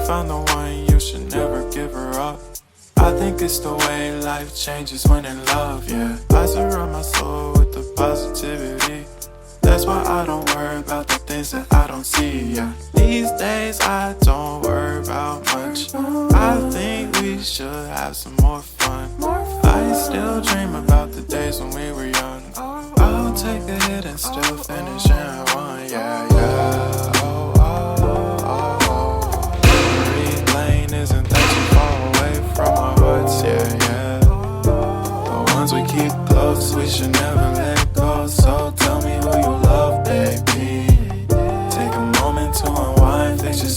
found the one, you should never give her up. I think it's the way life changes when in love, yeah. I surround my soul with the positivity. That's why I don't worry about the things that I don't see, yeah. These days I don't worry about much. I think we should have some more fun. I still dream about the days when we were young. I'll take a hit and still finish in one, yeah, yeah. Oh, oh, oh, oh. Memory lane isn't that too far away from our hearts, yeah, yeah. The ones we keep close, we should never let